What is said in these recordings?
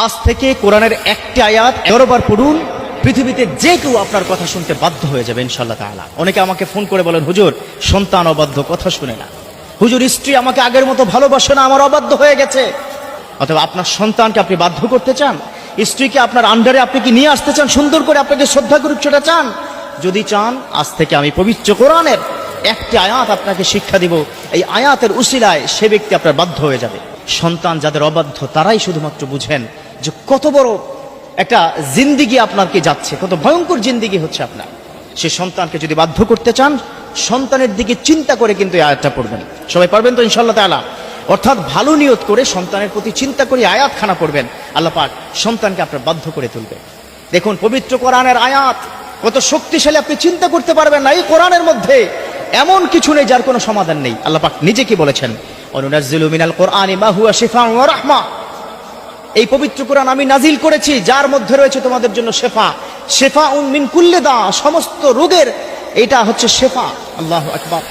আজ থেকে কোরআনের একটি আয়াত 11 বার পড়ুন, পৃথিবীতে যে কেউ আপনার কথা শুনতে বাধ্য হয়ে যাবে ইনশাআল্লাহ তাআলা। অনেকে আমাকে ফোন করে বলেন, হুজুর সন্তান অবাধ্য, কথা শুনে না। হুজুর স্ত্রী আমাকে আগের মতো ভালোবাসে না, আমার অবাধ্য হয়ে গেছে। অথবা আপনার সন্তানকে আপনি বাধ্য করতে চান, স্ত্রীকে আপনার আন্ডারে আপনি কি নিয়ে আসতে চান, সুন্দর করে আপনাকে শ্রদ্ধা করুক সেটা চান? যদি চান, আজ থেকে আমি পবিত্র কোরআনের একটি আয়াত আপনাকে শিক্ষা দিব, এই আয়াতের উসিলায় সে ব্যক্তি আপনার বাধ্য হয়ে যাবে। সন্তান যাদের অবাধ্য তারাই শুধুমাত্র বুঝেন যে কত বড় একটা জিন্দিগি আপনাকে যাচ্ছে, কত ভয়ঙ্কর জিন্দিগি হচ্ছে আপনার। সে সন্তানকে যদি বাধ্য করতে চান, সন্তানের দিকে চিন্তা করে কিন্তু এই আয়াতটা পড়বেন। সবাই পারবেন তো ইনশাআল্লাহ তাআলা? অর্থাৎ ভালো নিয়ত করে সন্তানের প্রতি চিন্তা করে আয়াতখানা পড়বেন, আল্লাহ পাক সন্তানকে আপনার বাধ্য করে তুলবে। দেখুন পবিত্র কোরআনের আয়াত কত শক্তিশালী, আপনি চিন্তা করতে পারবেন না। এই কোরআনের মধ্যে এমন কিছু নেই যার কোনো সমাধান নেই। আল্লাহ পাক নিজে কি বলেছেন, অনুনাজ্জিলু মিনাল কোরআনি মা হুয়া শিফাউন ওয়া রাহমা। এই পবিত্র কোরআন আমি নাজিল করেছি যার মধ্যে রয়েছে তোমাদের জন্য শেফা, শেফাউন মিন কুল্লি দা, সমস্ত রোগের এটা হচ্ছে শেফা। আল্লাহু আকবার।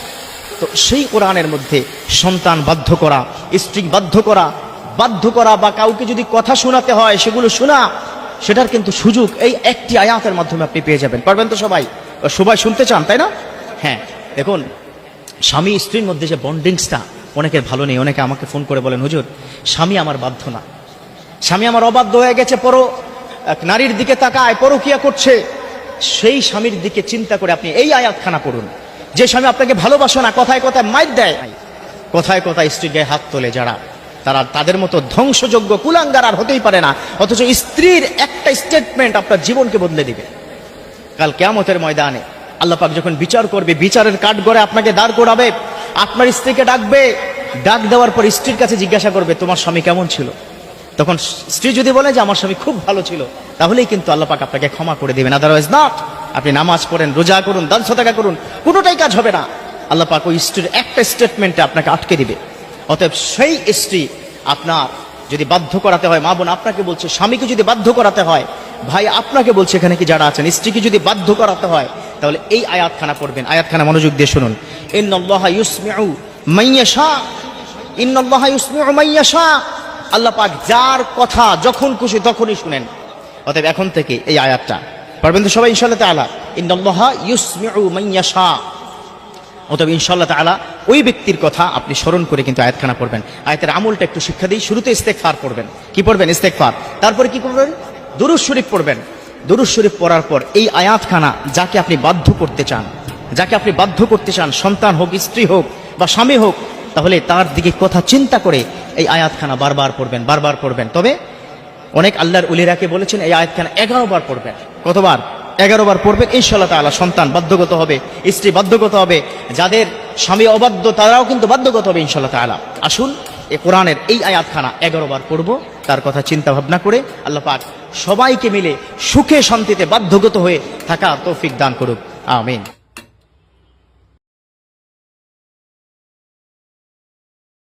তো সেই কোরআনের মধ্যে সন্তান বাধ্য করা, স্ত্রী বাধ্য করা বা কাউকে যদি কথা শোনাতে হয় সেগুলো শোনা, সেটার কিন্তু সুযোগ এই একটি আয়াতের মাধ্যমে আপনি পেয়ে যাবেন। পারবেন তো সবাই? সবাই শুনতে চান, তাই না? হ্যাঁ, দেখুন স্বামী স্ত্রীর মধ্যে যে বন্ডিংসটা অনেকের ভালো নেই। অনেকে আমাকে ফোন করে বলেন, হুজুর স্বামী আমার বাধ্য না, স্বামী আমার অবাধ্য হয়ে গেছে, এক নারীর দিকে তাকায়, পরকিয়া করছে। সেই স্বামীর দিকে চিন্তা করে আপনি এই আয়াতখানা পড়ুন। যে স্বামী আপনাকে ভালোবাসে না, কথায় কথায় মাইর দেয়, কথায় কথায় স্ত্রীর গায়ে হাত তোলে, যারা তাদের মতো ধ্বংসযোগ্য কুলাঙ্গার আর হতেই পারে না। অথচ স্ত্রীর একটা স্টেটমেন্ট আপনার জীবনকে বদলে দিবে। কাল কিয়ামতের ময়দানে আল্লাহ পাক যখন বিচার করবে, বিচারের কাঠগড়ে আপনাকে দাঁড় করাবে, আপনার স্ত্রীকে ডাকবে, ডাক দেওয়ার পর স্ত্রীর কাছে জিজ্ঞাসা করবে, তোমার স্বামী কেমন ছিল? তখন স্ত্রী যদি বলে যে আমার স্বামী খুব ভালো ছিল, তাহলেই কিন্তু আল্লাহ পাক আপনাকে ক্ষমা করে দিবেন। Otherwise not. আপনি নামাজ পড়েন, রোজা করুন, দান সাদাকা করুন, কোনোটাই কাজ হবে না। আল্লাহ পাক ওই স্ত্রীর একটা স্টেটমেন্টে আপনাকে আটকে দিবে। অতএব সেই স্ত্রী আপনার যদি বাধ্য করাতে হয়, মা বোন আপনাকে বলছে, স্বামীকে যদি বাধ্য করাতে হয়, ভাই আপনাকে বলছে, এখানে কি যারা আছেন, স্ত্রীকে যদি বাধ্য করাতে হয়, তাহলে এই আয়াতখানা পড়বেন। আয়াতখানা মনোযোগ দিয়ে শুনুন। ইন্নাল্লাহা ইউসমিউ মান ইয়াশা, ইন্নাল্লাহা ইউসমিউ মান ইয়াশা। আল্লাহ পাক যার কথা যখন খুশি তখনই শুনেন। অতএব এখন থেকে এই আয়াতটা পারবেন তো সবাই ইনশাআল্লাহ তাআলা? ইন্নাল্লাহা ইউসমিউ মান ইয়াশা। অতএব ইনশাআল্লাহ তাআলা ওই ব্যক্তির কথা আপনি স্মরণ করে কিন্তু আয়াতখানা পড়বেন। আয়াতের আমলটা একটু শিক্ষা দিই। শুরুতে ইস্তেগফার পড়বেন। কি পড়বেন? ইস্তেগফার। তারপরে কি করবেন? দুরূদ শরীফ পড়বেন। দুরূদ শরীফ পড়ার পর এই আয়াতখানা যাকে আপনি বাধ্য করতে চান, সন্তান হোক, স্ত্রী হোক বা স্বামী হোক, তাহলে তার দিকে কথা চিন্তা করে এই আয়াতখানা বারবার পড়বেন। তবে অনেক আল্লাহর উলিরাকে বলেছেন এই আয়াতখানা 11 বার পড়বেন। কতবার? 11 বার পড়বেন। ইনশাআল্লাহ তাআলা সন্তান বাধ্যগত হবে, স্ত্রী বাধ্যগত হবে, যাদের স্বামী অবাধ্য তারাও কিন্তু বাধ্যগত হবে ইনশাআল্লাহ তাআলা। আসুন এই কোরআনের এই আয়াতখানা 11 বার পড়ব, তার কথা চিন্তা ভাবনা করে আল্লাহ পাক সবাইকে মিলে সুখে শান্তিতে বাধ্যগত হয়ে থাকা তৌফিক দান করুক। আমিন।